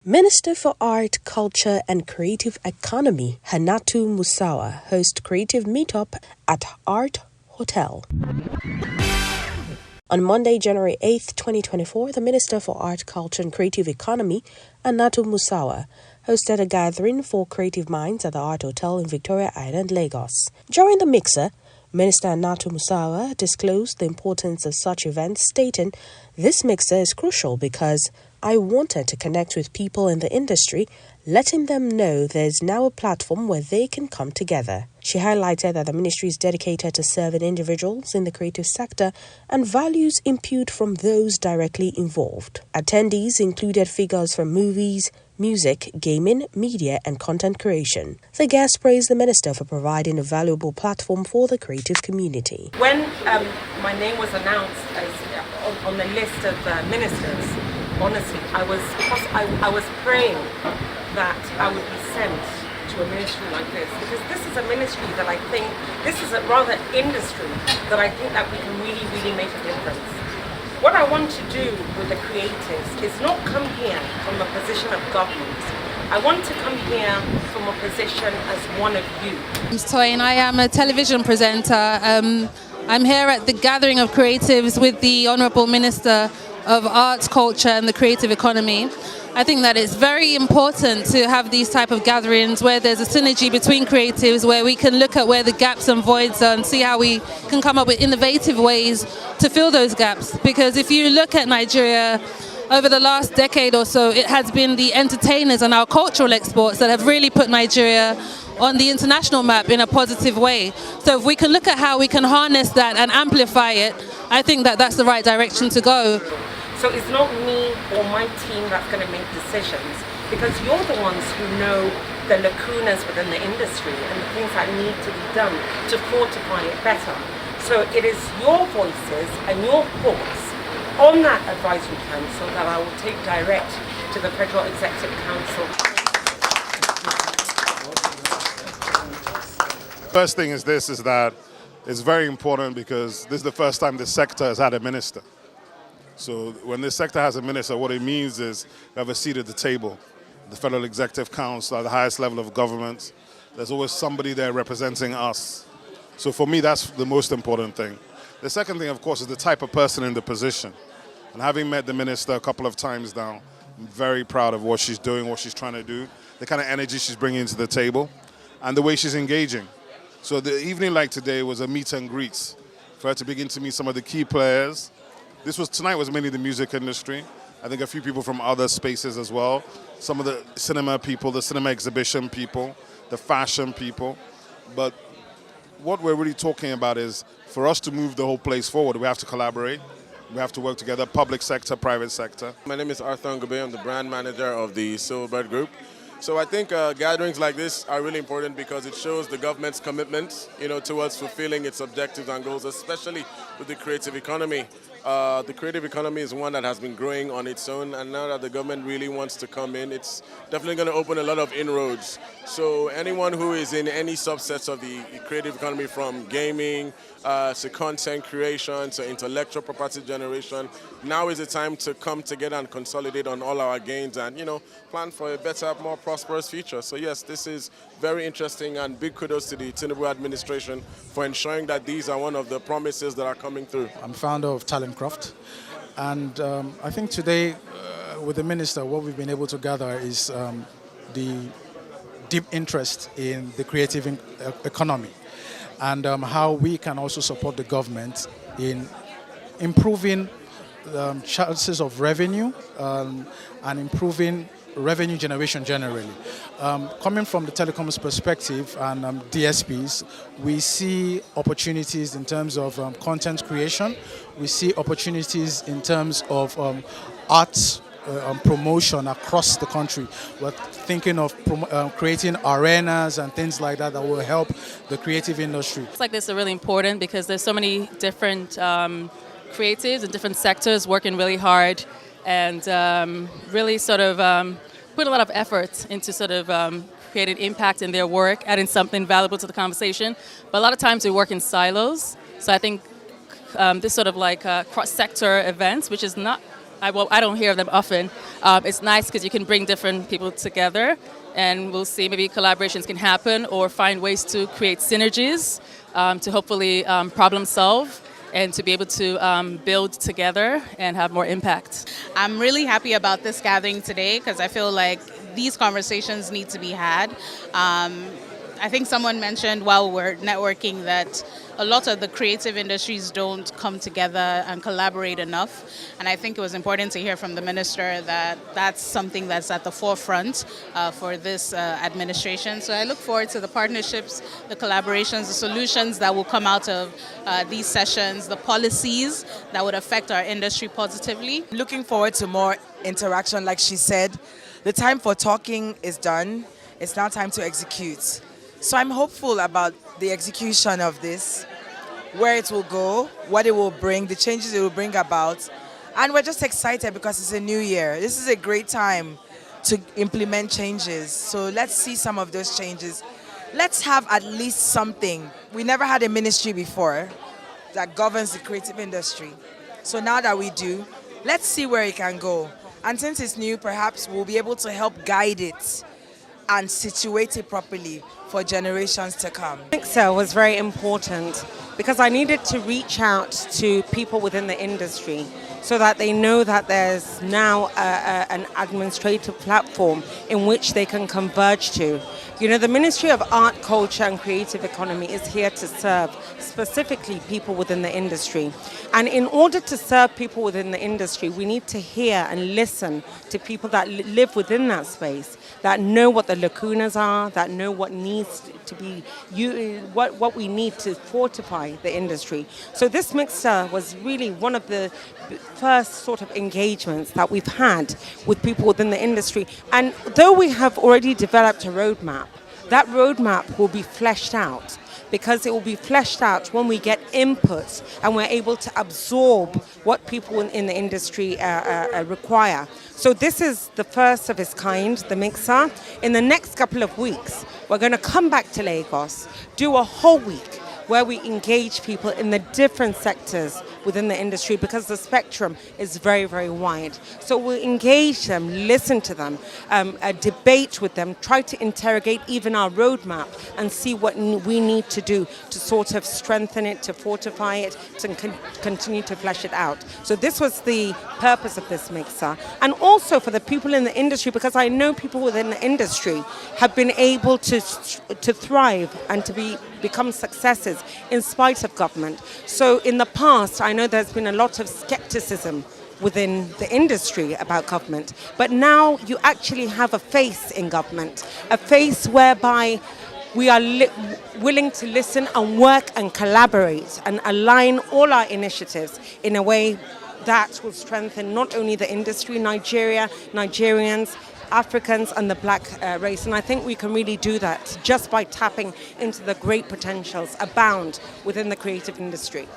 Minister for Art, Culture and Creative Economy, Hannatu Musawa, hosts creative meetup at Art Hotel. On Monday, January 8th, 2024, the Minister for Art, Culture and Creative Economy, Hannatu Musawa, hosted a gathering for creative minds at the Art Hotel in Victoria Island, Lagos. During the mixer, Minister Hannatu Musawa disclosed the importance of such events, stating, "This mixer is crucial because I wanted to connect with people in the industry, letting them know there's now a platform where they can come together." She highlighted that the ministry is dedicated to serving individuals in the creative sector and values imputed from those directly involved. Attendees included figures from movies, music, gaming, media, and content creation. The guests praised the minister for providing a valuable platform for the creative community. When my name was announced as on the list of ministers, honestly, I was praying that I would be sent to a ministry like this, because this is a ministry that I think, this is a rather industry that I think that we can really make a difference. What I want to do with the creatives is not come here from a position of government. I want to come here from a position as one of you. I'm Toyin. I am a television presenter. I'm here at the gathering of creatives with the Honourable Minister of Arts, Culture and the Creative Economy. I think that it's very important to have these type of gatherings where there's a synergy between creatives, where we can look at where the gaps and voids are and see how we can come up with innovative ways to fill those gaps. Because if you look at Nigeria, over the last decade or so, it has been the entertainers and our cultural exports that have really put Nigeria on the international map in a positive way. So if we can look at how we can harness that and amplify it, I think that that's the right direction to go. So it's not me or my team that's going to make decisions, because you're the ones who know the lacunas within the industry and the things that need to be done to fortify it better. So it is your voices and your thoughts on that advisory council that I will take direct to the Federal Executive Council. First thing is that it's very important because this is the first time this sector has had a minister. So when this sector has a minister, what it means is we have a seat at the table. The Federal Executive Council, at the highest level of government, there's always somebody there representing us. So for me, that's the most important thing. The second thing, of course, is the type of person in the position. And having met the minister a couple of times now, I'm very proud of what she's doing, what she's trying to do, the kind of energy she's bringing to the table, and the way she's engaging. So the evening like today was a meet and greet for her to begin to meet some of the key players. Tonight was mainly the music industry. I think a few people from other spaces as well. Some of the cinema people, the cinema exhibition people, the fashion people. But what we're really talking about is for us to move the whole place forward, we have to collaborate. We have to work together, public sector, private sector. My name is Arthur Ngobe. I'm the brand manager of the Silverbird Group. So I think gatherings like this are really important because it shows the government's commitment, towards fulfilling its objectives and goals, especially with the creative economy. The creative economy is one that has been growing on its own, and now that the government really wants to come in, it's definitely going to open a lot of inroads. So anyone who is in any subsets of the creative economy, from gaming to content creation to intellectual property generation, now is the time to come together and consolidate on all our gains and, plan for a better, more prosperous future. So yes, this is very interesting, and big kudos to the Tinubu administration for ensuring that these are one of the promises that are coming through. I'm founder of Talentcraft, and I think today with the minister, what we've been able to gather is the deep interest in the creative economy and how we can also support the government in improving chances of revenue and improving revenue generation generally. Coming from the telecoms perspective and DSPs, we see opportunities in terms of content creation. We see opportunities in terms of arts promotion across the country. We're thinking of creating arenas and things like that that will help the creative industry. It's like this are really important because there's so many different creatives in different sectors working really hard and really sort of put a lot of effort into sort of creating impact in their work, adding something valuable to the conversation. But a lot of times we work in silos. So I think this sort of like cross-sector events, which is not I don't hear of them often. It's nice because you can bring different people together, and we'll see maybe collaborations can happen or find ways to create synergies to hopefully problem solve and to be able to build together and have more impact. I'm really happy about this gathering today because I feel like these conversations need to be had. I think someone mentioned while we're networking that a lot of the creative industries don't come together and collaborate enough. And I think it was important to hear from the minister that that's something that's at the forefront for this administration. So I look forward to the partnerships, the collaborations, the solutions that will come out of these sessions, the policies that would affect our industry positively. Looking forward to more interaction. Like she said, the time for talking is done. It's now time to execute. So I'm hopeful about the execution of this, where it will go, what it will bring, the changes it will bring about. And we're just excited because it's a new year. This is a great time to implement changes. So let's see some of those changes. Let's have at least something. We never had a ministry before that governs the creative industry. So now that we do, let's see where it can go. And since it's new, perhaps we'll be able to help guide it and situate it properly for generations to come. Mixer was very important because I needed to reach out to people within the industry so that they know that there's now an administrative platform in which they can converge to. You know, the Ministry of Art, Culture and Creative Economy is here to serve specifically people within the industry. And in order to serve people within the industry, we need to hear and listen to people that live within that space, that know what the lacunas are, that know what needs to be, what we need to fortify the industry. So this mixer was really one of the first sort of engagements that we've had with people within the industry. And though we have already developed a roadmap, that roadmap will be fleshed out, because it will be fleshed out when we get input and we're able to absorb what people in the industry require. So this is the first of its kind, the mixer. In the next couple of weeks, we're going to come back to Lagos, do a whole week where we engage people in the different sectors within the industry, because the spectrum is very, very wide. So we'll engage them, listen to them, debate with them, try to interrogate even our roadmap and see what we need to do to sort of strengthen it, to fortify it, to continue to flesh it out. So this was the purpose of this mixer. And also for the people in the industry, because I know people within the industry have been able to thrive and to become successes in spite of government. So in the past, I know there's been a lot of skepticism within the industry about government, but now you actually have a face in government, a face whereby we are willing to listen and work and collaborate and align all our initiatives in a way that will strengthen not only the industry, Nigeria, Nigerians, Africans and the black race. And I think we can really do that just by tapping into the great potentials abound within the creative industry.